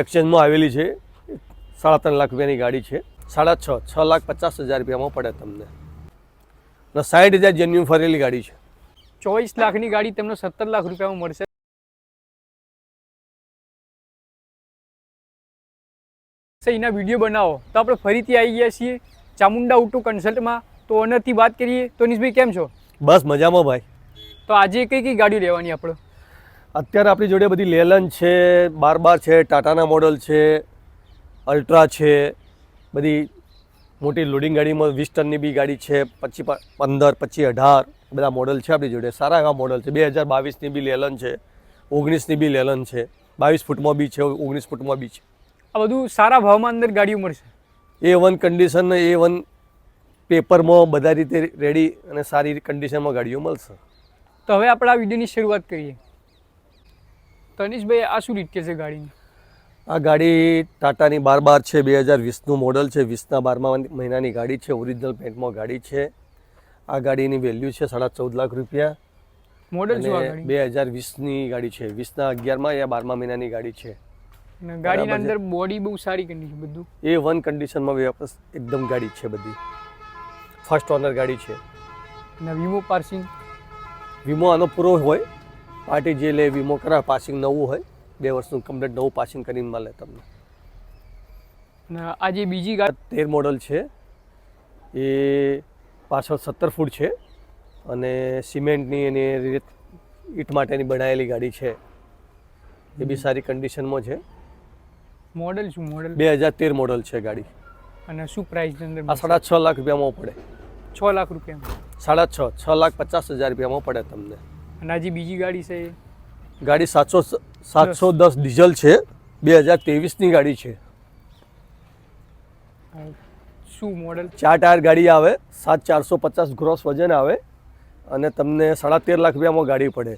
એક્સચેન્જમાં આવેલી છે 3.5 લાખ રૂપિયાની ગાડી છે 6.50,000 રૂપિયામાં પડે તમને અને 60,000 જેન્યુન ફરેલી ગાડી છે 24 લાખની ગાડી તમને 17 લાખ રૂપિયામાં મળશે. એના વિડીયો બનાવો તો આપણે ફરીથી આવી ગયા છીએ ચામુંડા ઓટો કન્સલ્ટમાં. તો ઓનરથી વાત કરીએ. તો નિશભાઈ કેમ છો? બસ મજામાં ભાઈ. તો આજે કઈ કઈ ગાડીઓ લેવાની આપણે? અત્યારે આપણી જોડે બધી લેલન છે, 12 છે, ટાટાના મોડલ છે, અલ્ટ્રા છે, બધી મોટી લોડિંગ ગાડીમાં 20 ટનની બી ગાડી છે, 25, 15, 25, 18 બધા મોડલ છે આપણી જોડે. સારા એવા મોડલ છે. 2022ની બી લેલન છે, 19ની બી લેલન છે, 22 ફૂટમાં બી છે, 19 ફૂટમાં બી છે. આ બધું સારા ભાવમાં અંદર ગાડીઓ મળશે. A1 કન્ડિશન, A1 પેપરમાં બધા રીતે રેડી અને સારી કન્ડિશનમાં ગાડીઓ મળશે. તો હવે આપણે આ વિડીયોની શરૂઆત કરીએ. તનિષભાઈ, આ શું ડિટેલ છે ગાડીની? આ ગાડી ટાટાની 12 છે, 2020નું મોડલ છે, 20ના 12મા મહિનાની ગાડી છે, ઓરિજિનલ પેન્ટમાં ગાડી છે. આ ગાડીની વેલ્યુ છે 14.5 લાખ રૂપિયા. મોડલ શું આ ગાડી? 2020ની ગાડી છે, 20ના 11મા યા 12મા મહિનાની ગાડી છે. અને ગાડીની અંદર બોડી બહુ સારી કન્ડિશન, બધું A1 કન્ડિશનમાં એકદમ ગાડી છે બધી. ફર્સ્ટ ઓનર ગાડી છે. અને વીમો પાર્સિંગ? વીમો આનો પૂરો હોય. પાર્ટી જે લે વીમો કરાવે, પાસિંગ નવું હોય, 2 વર્ષનું કમ્પ્લીટ નવું પાસિંગ કરીને મળે તમને. અને આ જે બીજી ગાડી 13 મોડલ છે, એ પાછળ 17 ફૂટ છે અને સિમેન્ટની અને ઈંટ માટેની બનાવેલી ગાડી છે. એ બી સારી કન્ડિશનમાં છે. મોડલ શું? મોડલ 2013 મોડલ છે ગાડી. અને શું પ્રાઇસ અંદર? આ 6.5 લાખ રૂપિયામાં પડે. 6 લાખ રૂપિયામાં? 6.50,000 રૂપિયામાં પડે તમને. અને આ જે બીજી ગાડી છે એ ગાડી 710 ડીઝલ છે, 2023ની ગાડી છે. શું મોડલ? 4 ટાયર ગાડી આવે, 7,450 ગ્રોસ વજન આવે અને તમને 13.5 લાખ રૂપિયામાં ગાડી પડે.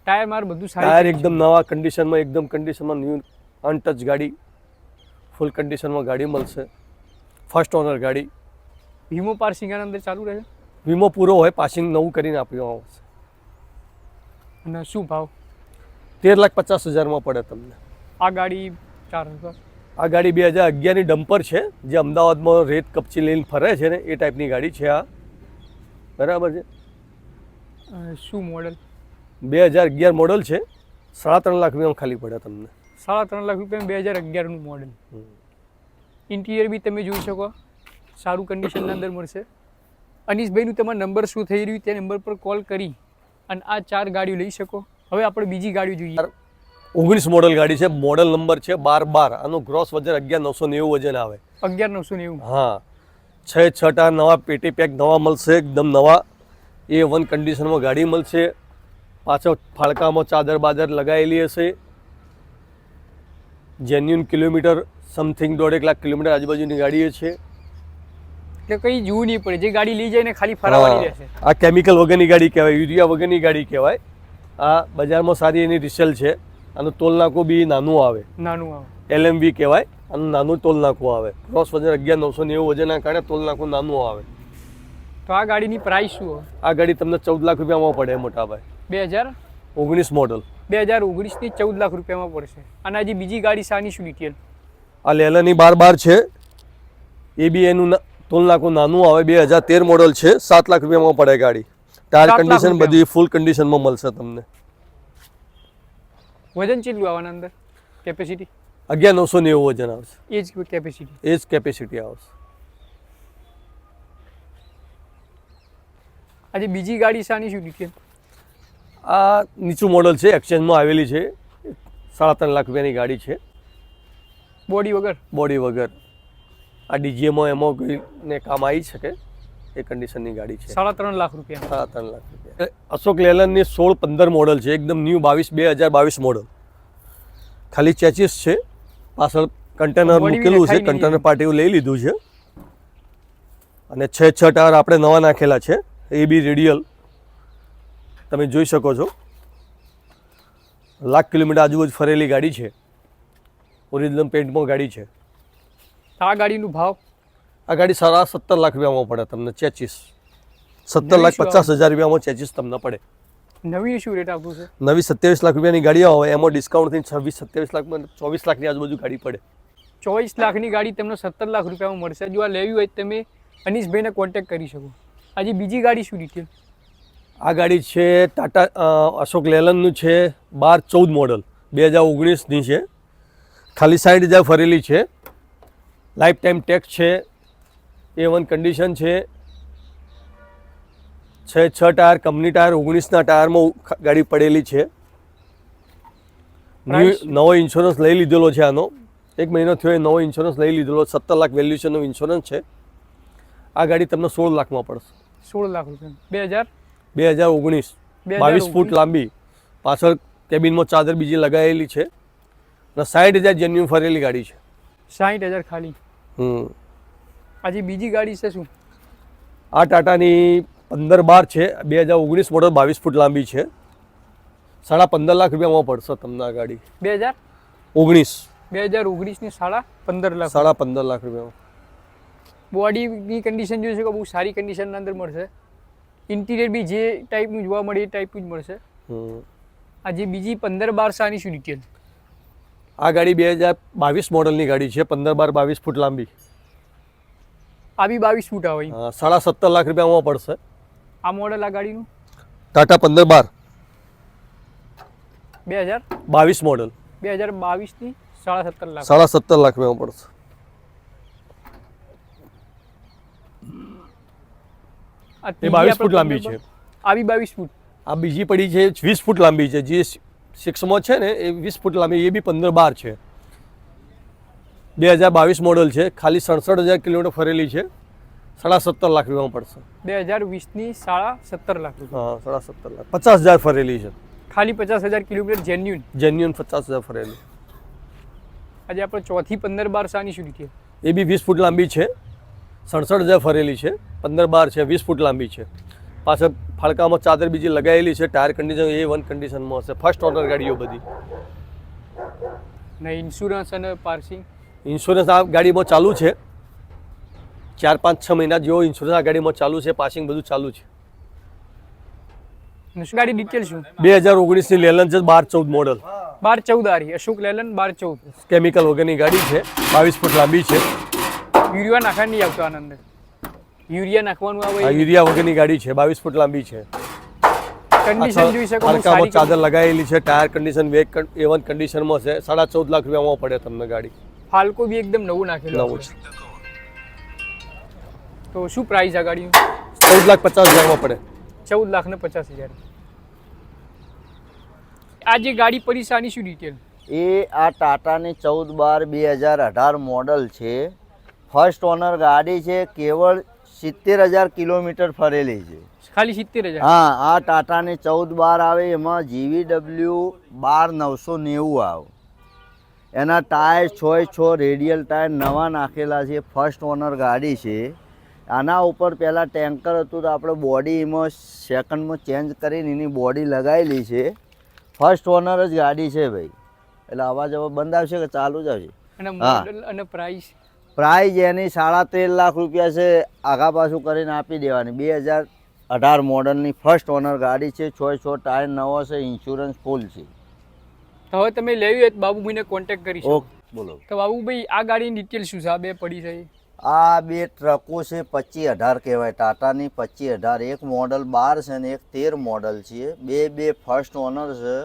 ટાયર માર બધું સારું? ટાયર એકદમ નવા કન્ડિશનમાં, એકદમ કન્ડિશનમાં ન્યૂ અનટચ ગાડી, ફૂલ કન્ડિશનમાં ગાડી મળશે. ફર્સ્ટ ઓનર ગાડી. વીમો પાર્સિંગ અંદર ચાલુ રહે? વીમો પૂરો હોય, પાસિંગ નવું કરીને આપવામાં આવશે. અને શું ભાવ? 13,50,000માં પડે તમને. આ ગાડી 4,000? આ ગાડી 2011ની ડમ્પર છે, જે અમદાવાદમાં રેત કપચી લઈને ફરે છે ને એ ટાઈપની ગાડી છે આ. બરાબર છે. શું મોડલ? 2011 મોડલ છે, 3.5 લાખ રૂપિયામાં ખાલી પડે તમને. 3.5 લાખ રૂપિયામાં 2011નું મોડલ. ઇન્ટિરિયર બી તમે જોઈ શકો, સારું કન્ડિશનના અંદર મળશે. અનીશભાઈનું તમારો નંબર શું થઈ રહ્યું તે નંબર પર કોલ કરી અને આ 4 ગાડીઓ લઈ શકો. હવે આપણે બીજી ગાડીઓ જોઈએ. 19 મોડલ ગાડી છે, મોડલ નંબર છે 12. આનું ગ્રોસ વજન 11,990 વજન આવે. 11,990? હા. 6 ટાયર નવા, પેટી પેક નવા મળશે, એકદમ નવા. A1 કન્ડિશનમાં ગાડી મળશે. પાછળ ફાળકામાં ચાદર બાદર લગાવેલી હશે. Genuine kilometre something 1.5 lakh kilometre આજુબાજુની ગાડી છે. એટલે કંઈ જોવું નહીં પડે, જે ગાડી લઈ જાય ને ખાલી ફરાવાની રહેશે. આ કેમિકલ વગરની ગાડી કહેવાય, યુરિયા વગરની ગાડી કહેવાય. આ બજારમાં સારી એની રિસેલ છે. આનું તોલનાકું બી નાનું આવે. નાનું આવે. LMV કહેવાય. આનું નાનું તોલનાકું આવે. ક્રોસ વજન 11,990 વજનના કારણે તોલનાકું નાનું આવે. તો આ ગાડીની પ્રાઇસ શું હોય? આ ગાડી તમને 14 લાખ રૂપિયામાં પડે મોટા ભાઈ. 2019 મોડલ. 2019ની 14 લાખ રૂપિયામાં પડશે. અને આ જે બીજી ગાડી છે આની શું ડિટેલ? આ લેલનની 12 છે. એ બી એનું તોલનાકું નાનું આવે, 2013 મોડલ છે, 7 લાખ રૂપિયામાં પડે ગાડી. ટાયર કન્ડિશન બધી ફૂલ કન્ડિશનમાં મળશે તમને. વજન કેટલું આવવાના અંદર? કેપેસિટી 11,990 વજન આવશે. એ જ કેપેસિટી? એ જ કેપેસિટી આવશે. આજે બીજી ગાડી છે આની શું ડિટેલ? આ નીચું મોડલ છે, એક્સચેન્જમાં આવેલી છે, 3.5 લાખ રૂપિયાની ગાડી છે. બોડી વગર? બોડી વગર. આ ડીજીએમાં એમાં કોઈને કામ આવી શકે એ કન્ડિશનની ગાડી છે. 3.5 લાખ રૂપિયા? 3.5 લાખ રૂપિયા. અશોક લેલનની 16-15 મોડલ છે, એકદમ ન્યૂ 2022 મોડલ. ખાલી ચેચિસ છે, પાછળ કન્ટેનર મૂકેલું છે, કન્ટેનર પાર્ટીઓ લઈ લીધું છે. અને 6 ટાયર આપણે નવા નાખેલા છે, એ બી રેડિયલ તમે જોઈ શકો છો. 1 લાખ કિલોમીટર આજુબાજુ ફરેલી ગાડી છે, ઓરિજિનલ પેન્ટમાં ગાડી છે. આ ગાડીનો ભાવ? આ ગાડી 17.5 લાખ રૂપિયામાં પડે તમને. ચેચિસ 17,50,000 રૂપિયામાં ચેચિસ તમને પડે. નવી શું રેટ આવતું છે? નવી 27 લાખ રૂપિયાની ગાડી આવે એમાં ડિસ્કાઉન્ટ થઈને 26-27 લાખમાં 24 લાખની આજુબાજુ ગાડી પડે. 24 લાખની ગાડી તમને 17 લાખ રૂપિયામાં મળશે. જો આ લેવી હોય તો તમે અનીશભાઈને કોન્ટેક્ટ કરી શકો. આજે બીજી ગાડી શું ડિટેલ? આ ગાડી છે ટાટા અશોક લેલનનું છે 12-14 મોડલ 2019ની છે. ખાલી 60,000 ફરેલી છે. લાઈફ ટાઈમ ટેક્સ છે. A1 કન્ડિશન છે. 6 ટાયર કંપની ટાયર 19ના ટાયરમાં ગાડી પડેલી છે. નવો ઇન્સ્યોરન્સ લઈ લીધેલો છે આનો. 1 મહિનો થયો એ નવો ઇન્સ્યોરન્સ લઈ લીધેલો. 17 લાખ વેલ્યુએશનનો ઇન્સ્યોરન્સ છે. આ ગાડી તમને 16 લાખમાં પડશે. 16 લાખ રૂપિયા. 2019 22 ફૂટ લાંબી, પાછળ કેબિનમાં ચાદર બીજી લગાવેલી છે અને 60,000 જેન્યુન ફરેલી ગાડી છે. 60,000 ખાલી. આજે બીજી ગાડી છે શું? આ ટાટાની 15-12 છે 2019 મોડલ 22 ફૂટ લાંબી છે. 15.5 લાખ રૂપિયામાં પડશે તમને આ ગાડી. 2019ની 15.5 લાખ. 15.5 લાખ રૂપિયામાં. બોડીની કન્ડિશન જોઈ શકો, બહુ સારી કન્ડિશનના અંદર મળશે. ઇન્ટિરિયર બી જે ટાઈપનું જોવા મળે એ ટાઈપનું જ મળશે. આ જે બીજી 15-12 સાની શું ડિટેલ? આ ગાડી 2022 મોડલની ગાડી છે. 15-22 ફૂટ લાંબી. આ બી 22 ફૂટ આવે. 17.5 લાખ રૂપિયામાં પડશે. આ મોડલ આ ગાડીનું ટાટા 15-12 2022 મોડલ 2022ની 17.5 લાખ. 17.5 લાખ રૂપિયામાં પડશે. આ એ 22 ફૂટ લાંબી છે. આ બી 22 ફૂટ. આ બીજી પડી છે 20 ફૂટ લાંબી છે. જે 6માં છે ને એ 20 ફૂટ લાંબી, એ બી 15-12 છે. 2022 મોડલ છે. ખાલી 67,000 કિલોમીટર ફરેલી છે. 17.5 લાખ રૂપિયામાં પડશે. 2020ની 17.5 લાખ રૂપિયા. 17.5 લાખ. 50,000 ફરેલી છે. ખાલી 50,000 કિલોમીટર જેન્યુન 50,000 ફરેલી. આજે આપણે ચોથી 15-12 સાની શું ડિટેલ? એ બી 20 ફૂટ લાંબી છે. 67,000 ફરેલી છે. 15-12 છે. 20 ફૂટ લાંબી છે. પાછળ ફાળકામાં ચાદર બીજી લગાવેલી છે. ટાયર કન્ડિશન A1 કન્ડિશનમાં હશે. ફર્સ્ટ ઓનર ગાડીઓ બધી. ને ઇન્સ્યોરન્સ અને પાર્સિંગ? ઇન્સ્યોરન્સ આ ગાડીમાં ચાલુ છે. 4-5-6 મહિના જેવો ઇન્સ્યોરન્સ આ ગાડીમાં ચાલુ છે. પાસિંગ બધું ચાલુ છે. ગાડી ડિટેલ શું? 2019ની લેલન છે 12-14 મોડલ. 12-14 આરી અશોક લેલન 12-14. કેમિકલ વગરની ગાડી છે. 22 ફૂટ લાંબી છે. યુરિયા નાખવાનું નહીં આવતો આના અંદર. યુરિયા નાખવાનું આવે. આ યુરિયા વગરની ગાડી છે. 22 ફૂટ લાંબી છે. કન્ડિશન જોઈ શકો. ફાળકામાં ચાદર લગાવેલી છે. ટાયર કન્ડિશન A1 કન્ડિશનમાં છે. 14.5 લાખ રૂપિયામાં પડે તમને ગાડી. ફાલ્કો બી એકદમ નવું નાખેલું. નવું છે. તો શું પ્રાઇસ આ ગાડીનું? 14,50,000માં પડે. 14,50,000. આ જે ગાડી પડી છે આની શું ડિટેલ? એ આ ટાટાની 14-12-2018 મોડલ છે. ફર્સ્ટ ઓનર ગાડી છે. કેવળ 70,000 કિલોમીટર ફરેલી છે. ખાલી 70,000? હા, આ ટાટાની 14-12 આવે એમાં GVW 12,990 આવે. એના ટાયર 6 રેડિયલ ટાયર નવા નાખેલા છે. ફર્સ્ટ ઓનર ગાડી છે. આના ઉપર પહેલાં ટેન્કર હતું તો આપણે બોડી એમાં સેકન્ડમાં ચેન્જ કરીને એની બોડી લગાવેલી છે. ફર્સ્ટ ઓનર જ ગાડી છે ભાઈ. એટલે અવાજ હવે બંધ આવશે કે ચાલુ જ આવશે? અને મોડલ અને પ્રાઇસ? પ્રાઇસ એની 13.5 લાખ રૂપિયા છે. આગા પાછું કરીને આપી દેવાની. 2018 મોડલની ફર્સ્ટ ઓનર ગાડી છે. 6 ટાયર નવો છે. ઇન્સ્યોરન્સ ફૂલ છે. તો હવે તમે લેવી હોય તો બાબુભાઈને કોન્ટેક્ટ કરી શકો. બોલો. તો બાબુભાઈ આ ગાડીની ડિટેલ શું છે? આ બે પડી છે. આ બે ટ્રકો છે. 2518 કહેવાય. ટાટાની 2518. એક મોડલ 12 છે ને એક 13 મોડલ છે. બે ફર્સ્ટ ઓનર છે.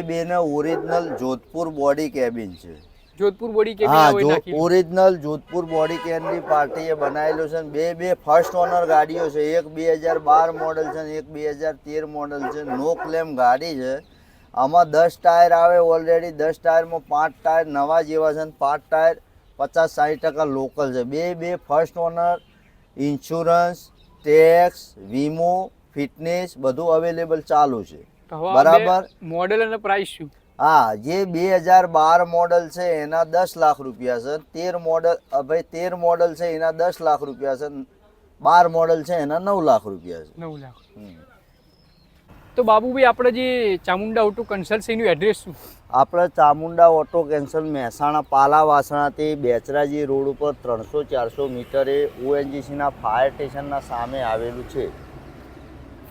બેને ઓરિજિનલ જોધપુર બોડી કેબિન છે. Jodhpur body cabin? હા, ઓરિજિનલ જોધપુર બોડી કેબિન પાર્ટીએ બનાવેલું છે. બે ફર્સ્ટ ઓનર ગાડીઓ છે. એક 2012 મોડલ છે ને એક 2013 મોડલ છે. નો ક્લેમ ગાડી છે. આમાં 10 ટાયર આવે ઓલરેડી. 10 ટાયરમાં 5 ટાયર નવા જેવા છે ને 5 ટાયર 50-60% લોકલ છે. બે ફર્સ્ટ ઓનર. ઇન્સ્યોરન્સ, ટેક્સ, વીમો, ફિટનેસ બધું અવેલેબલ ચાલુ છે. બરાબર. મોડલ અને પ્રાઇસ શું? હા, જે 2012 મોડલ છે એના 10 લાખ રૂપિયા છે. 13 મોડલ છે એના 10 લાખ રૂપિયા છે. 12 મોડલ છે એના 9 લાખ રૂપિયા છે. 9 લાખ. તો બાબુભાઈ આપણે જે ચામુંડા ઓટો કન્સલ્ટ છે એનું એડ્રેસ શું? આપણે ચામુંડા ઓટો કેન્સલ મહેસાણા પાલા વાસણાથી બેચરાજી રોડ ઉપર 300-400 મીટરે ONGCના ફાયર સ્ટેશનના સામે આવેલું છે.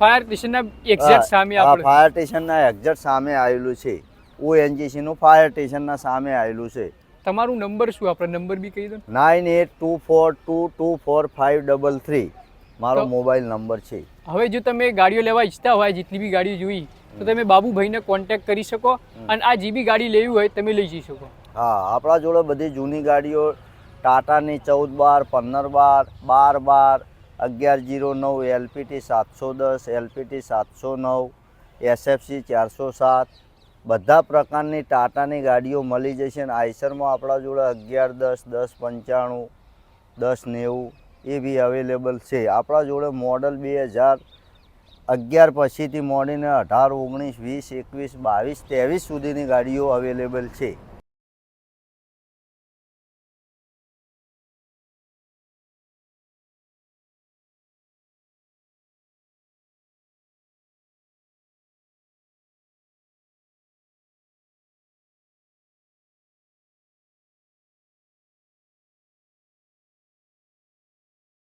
ફાયર સ્ટેશનના એક્ઝેક્ટ સામે આપણે ફાયર સ્ટેશનના એક્ઝેક્ટ સામે આવેલું છે. ONGC નું ફાયર સ્ટેશનના સામે આવેલું છે. તમારું નંબર શું આપણે નંબર બી કહી દો ને. 9824224533 મારો તો- મોબાઈલ નંબર છે. હવે જો તમે ગાડીઓ લેવા ઈચ્છતા હોય જેટલી બી ગાડીઓ જોઈ તો તમે બાબુભાઈને કોન્ટેક્ટ કરી શકો અને આ જે બી ગાડી લેવી હોય તમે લઈ જઈ શકો. હા, આપણા જોડે બધી જૂની ગાડીઓ ટાટાની 1412, 1512, 1109, LPT 710, LPT 709, SFC 407 બધા પ્રકારની ટાટાની ગાડીઓ મળી જશે. અને આઈસરમાં આપણા જોડે 1110, 1095, 1090 એ બી અવેલેબલ છે. આપણા જોડે મોડલ 2011 પછીથી મોડીને 18, 19, 20, 21, 22, 23 સુધીની ગાડીઓ અવેલેબલ છે.